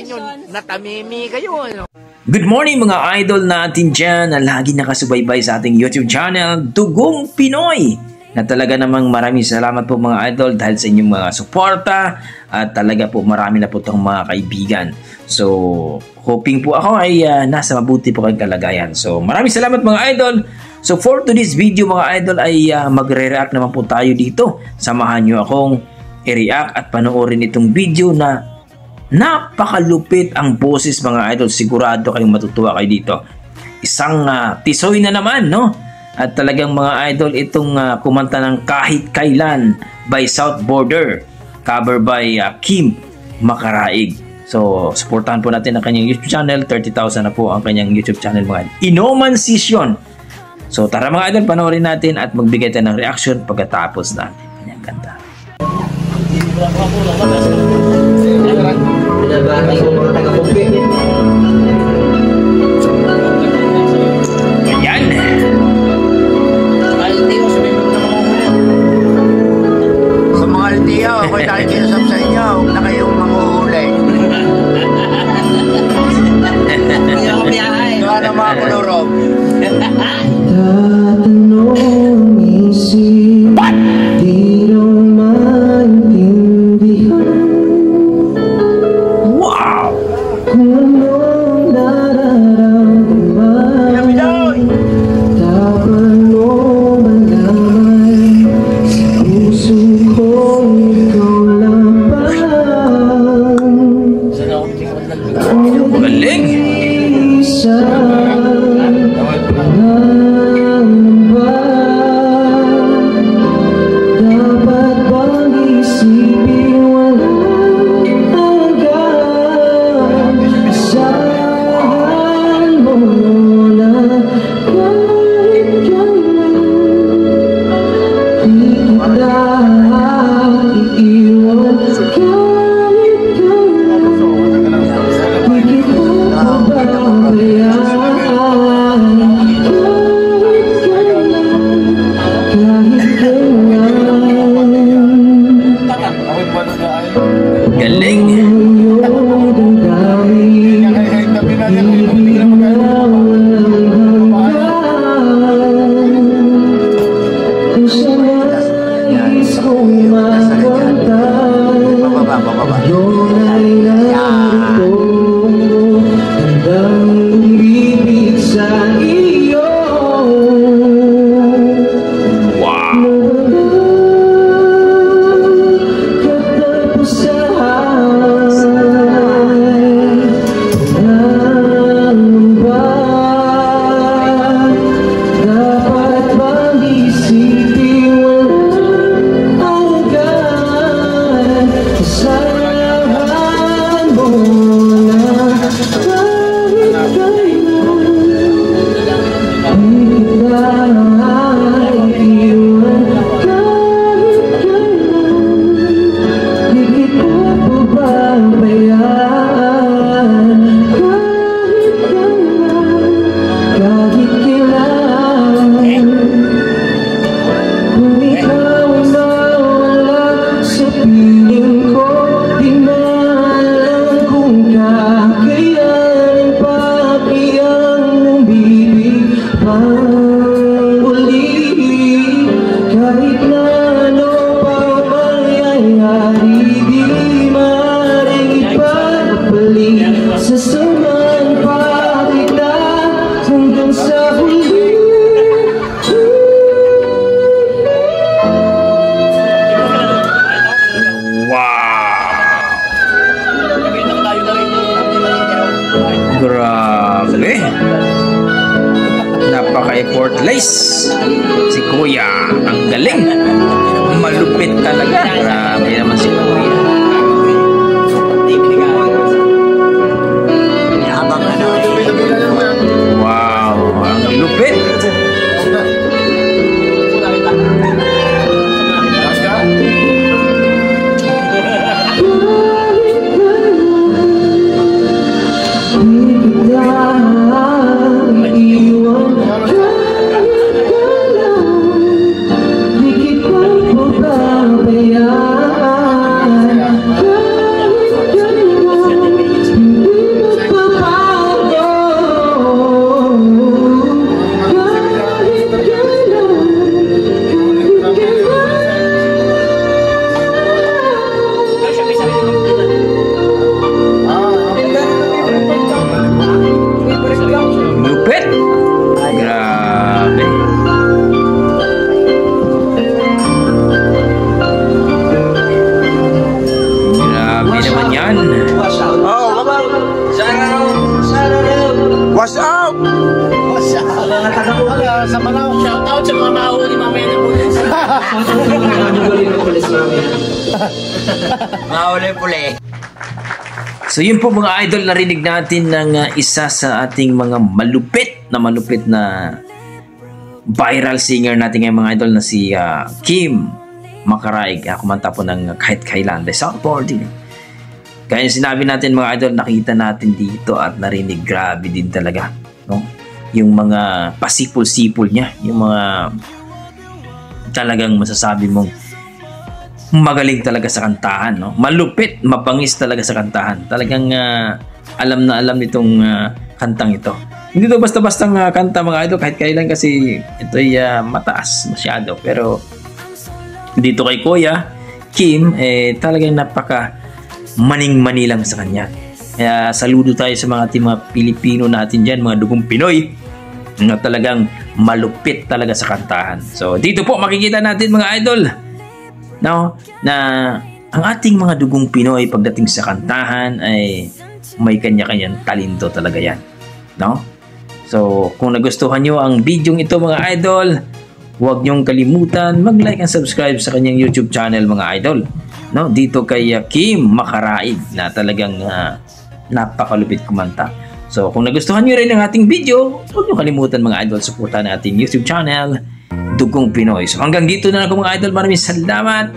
yun, natamimi kayo. Ano? Good morning mga idol natin dyan na lagi nakasubaybay sa ating YouTube channel, Dugong Pinoy. Na talaga namang maraming salamat po mga idol dahil sa inyong mga suporta at talaga po marami na po itong mga kaibigan. So, hoping po ako ay nasa mabuti po kayong kalagayan. So, maraming salamat mga idol. So, for today's video mga idol ay magre-react naman po tayo dito. Samahan nyo akong i-react at panoorin itong video na napakalupit ang boses mga idol. Sigurado kayong matutuwa kayo dito. Isang tisoy na naman, no? At talagang mga idol itong kumanta ng Kahit Kailan by South Border, cover by Kim Makaraig. So, supportahan po natin ang kanyang YouTube channel. 30,000 na po ang kanyang YouTube channel mga idol. Inoman Session. So, tara mga idol, panoorin natin at magbigay tayo ng reaction pagkatapos natin. Kanyang kanta. Ayan. Sa mga LTO, ako'y dahil kinasap sa inyo, huwag na kayong manguhuli. Ito na mga kulurog. Tatanong isip, di raw maintindihan. Wow! Kung anong nararamdaman, dapat mo malaman. Sa puso ko ikaw lamang. Galing! Isa grabe. Napaka-effortless. Si Kuya, ang galing. Malupit talaga. Grabe naman si Kuya. Wow, ang lupit. Di kita mo pabayaan. What's up? What's up? Sa Manao. Shout out sa mga mahuli mamaya na pulis. Mahuli puli. So yun po mga idol, narinig natin ng isa sa ating mga malupit na viral singer natin ngayon mga idol na si Kim Makaraig. Kumanta po ng Kahit Kailan. Kaya sinabi natin mga idol, nakita natin dito at narinig, grabe din talaga, no? Yung mga pasipol-sipol niya, yung mga talagang masasabi mong magaling talaga sa kantahan, no? Malupit, mapangis talaga sa kantahan. Talagang alam na alam nitong kantang ito. Hindi to basta-bastang kanta mga idol, kahit kailan, kasi ito'y mataas masyado. Pero dito kay Kuya Kim, talagang napaka maning-mani lang sa kanya. Kaya saludo tayo sa mga ating mga Pilipino natin dyan, mga dugong Pinoy, na talagang malupit talaga sa kantahan. So dito po makikita natin mga idol, no, na ang ating mga dugong Pinoy pagdating sa kantahan ay may kanya-kanyang talento talaga yan, no? So kung nagustuhan nyo ang video ito mga idol, huwag nyong kalimutan mag-like and subscribe sa kanyang YouTube channel mga idol, no? Dito kay Kim Makaraig na talagang napakalupit kumanta. So kung nagustuhan nyo rin ang ating video, huwag nyo kalimutan mga idol, suportahan natin YouTube channel Dugong Pinoy. So hanggang dito na ako mga idol, maraming salamat.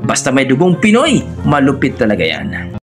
Basta may Dugong Pinoy, malupit talaga yan.